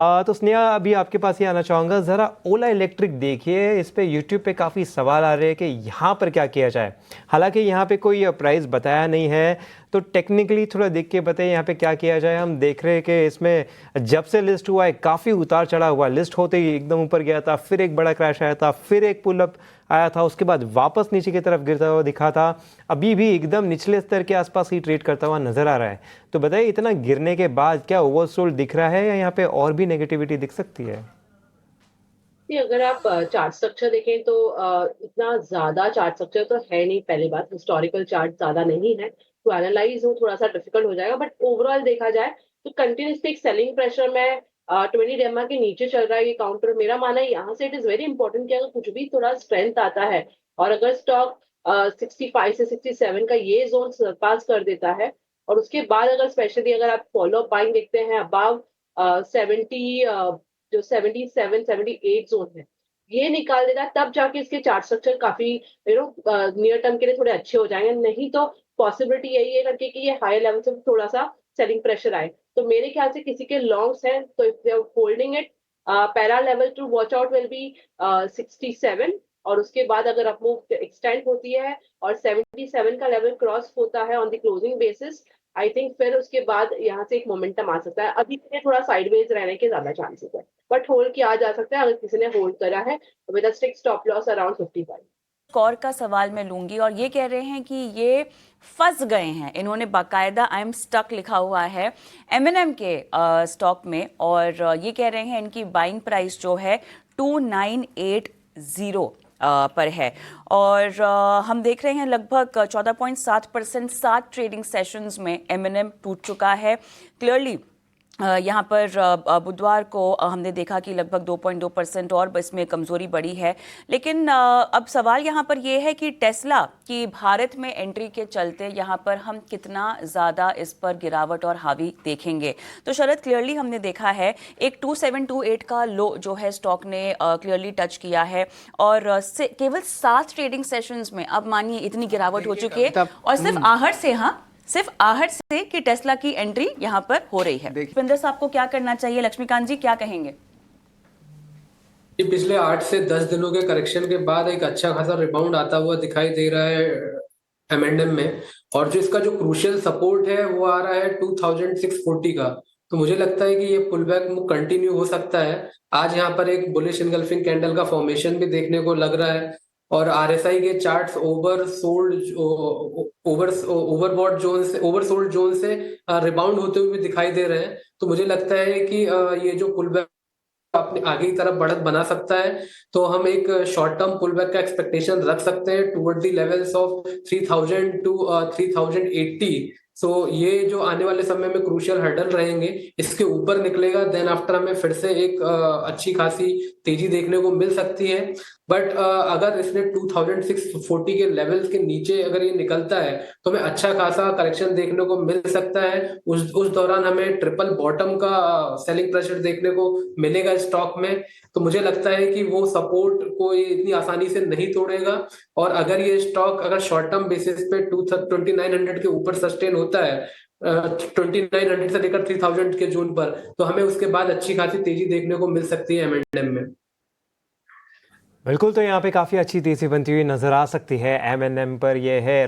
तो स्नेहा, अभी आपके पास ही आना चाहूँगा, ज़रा ओला इलेक्ट्रिक देखिए, इस पे यूट्यूब पे काफ़ी सवाल आ रहे हैं कि यहाँ पर क्या किया जाए। हालांकि यहाँ पे कोई प्राइस बताया नहीं है, तो टेक्निकली थोड़ा देख के बताइए यहाँ पे क्या किया जाए। हम देख रहे हैं कि इसमें जब से लिस्ट हुआ है काफ़ी उतार चढ़ा हुआ, लिस्ट होते ही एकदम ऊपर गया था, फिर एक बड़ा क्रैश आया था, फिर एक पुल अप आया था, उसके बाद वापस नीचे की तरफ गिरता हुआ दिखा था, अभी भी एकदम निचले स्तर के आसपास ही ट्रेड करता हुआ नजर आ रहा है। तो बताइए, इतना गिरने के बाद क्या ओवरसोल्ड दिख रहा है या यहाँ पे और भी नेगेटिविटी दिख सकती है? नहीं, अगर आप चार्ट स्ट्रक्चर देखें तो इतना ज्यादा चार्ट स्ट्रक्चर तो है नहीं। पहली बात, हिस्टोरिकल चार्ट ज्यादा नहीं है तो एनालाइज हो थोड़ा सा डिफिकल्ट हो जाएगा। बट ओवरऑल देखा जाए तो कंटिन्यूसली एक सेलिंग प्रेशर में 20 डेमा के नीचे चल रहा है ये काउंटर। मेरा मानना है यहाँ से इट इज वेरी इंपॉर्टेंट कि अगर कुछ भी थोड़ा स्ट्रेंथ आता है और अगर स्टॉक 65 से 67 का ये जोन सरपास कर देता है, और उसके बाद अगर स्पेशली अगर आप फॉलो अप बाइंग देखते हैं अबाव 70, जो 77 78 जोन है, ये निकाल देगा, तब जाके इसके चार्ट स्ट्रक्चर काफी नियर टर्म के लिए थोड़े अच्छे हो जाएंगे। नहीं तो पॉसिबिलिटी यही है करके कि ये हायर लेवल से थोड़ा सा सेलिंग प्रेशर आए। तो मेरे ख्याल से किसी के लॉन्ग्स हैं तो if they are holding it, पैरा level to watch out will be 67। और उसके बाद अगर अपमूव एक्सटेंड होती है और 77 का लेवल क्रॉस होता है on the closing basis, I think फिर उसके बाद यहाँ से एक मोमेंटम आ सकता है। अभी के लिए थोड़ा साइडवेज रहने के ज्यादा चांसेस है, बट होल्ड किया जा सकता है अगर किसी ने होल्ड करा है with a strict stop loss around 55। Score का सवाल मैं लूंगी और ये कह रहे हैं कि ये फंस गए हैं। इन्होंने बाकायदा आई एम स्टक लिखा हुआ है एमएनएम के स्टॉक में, और ये कह रहे हैं इनकी बाइंग प्राइस जो है 2980 पर है। और हम देख रहे हैं लगभग 14.7% 7 ट्रेडिंग सेशंस में एमएनएम टूट चुका है। क्लियरली यहाँ पर बुधवार को हमने देखा कि लगभग 2.2% और इसमें कमज़ोरी बढ़ी है। लेकिन अब सवाल यहाँ पर यह है कि टेस्ला की भारत में एंट्री के चलते यहाँ पर हम कितना ज़्यादा इस पर गिरावट और हावी देखेंगे। तो शरद, क्लियरली हमने देखा है एक 2728 का लो जो है स्टॉक ने क्लियरली टच किया है, और केवल 7 ट्रेडिंग सेशंस में अब मानिए इतनी गिरावट हो चुकी है, और सिर्फ आहट से कि टेस्ला की एंट्री यहां पर हो रही है। विंदर साहब को क्या करना चाहिए? लक्ष्मीकांत जी क्या कहेंगे? पिछले 8 से 10 दिनों के करेक्शन के बाद एक अच्छा खासा रिबाउंड आता हुआ दिखाई दे रहा है एमएनएम में। और जो इसका जो क्रूशियल सपोर्ट है वो आ रहा है 2640 का। तो मुझे लगता है कि ये पुल बैक कंटिन्यू हो सकता है। आज यहाँ पर एक बुलिश इनगल्फिंग कैंडल का फॉर्मेशन भी देखने को लग रहा है, और आरएसआई के चार्ट्स ओवरबॉट जोन से ओवरसोल्ड जोन से रिबाउंड होते हुए भी दिखाई दे रहे हैं। तो मुझे लगता है कि ये जो पुल बैक अपने आगे की तरफ बढ़त बना सकता है। तो हम एक शॉर्ट टर्म पुल बैक का एक्सपेक्टेशन रख सकते हैं toward the levels of 3000 to 3080। So ये जो आने वाले समय में क्रूशियल हर्डल रहेंगे, इसके ऊपर निकलेगा देन आफ्टर हमें फिर से एक अच्छी खासी तेजी देखने को मिल सकती है। बट अगर इसने 2640 के लेवल्स के नीचे अगर ये निकलता है तो हमें अच्छा खासा करेक्शन देखने को मिल सकता है। उस दौरान हमें ट्रिपल बॉटम का सेलिंग प्रेशर देखने को मिलेगा स्टॉक में। तो मुझे लगता है कि वो सपोर्ट को ये इतनी आसानी से नहीं तोड़ेगा। और अगर ये स्टॉक अगर शॉर्ट टर्म बेसिस पे 2900 के ऊपर सस्टेन होता है, 2900 से लेकर 3000 के जोन पर, तो हमें उसके बाद अच्छी खासी तेजी देखने को मिल सकती है एमएनएम में। बिल्कुल, तो यहाँ पे काफ़ी अच्छी तेज़ी बनती हुई नज़र आ सकती है एमएनएम पर। यह है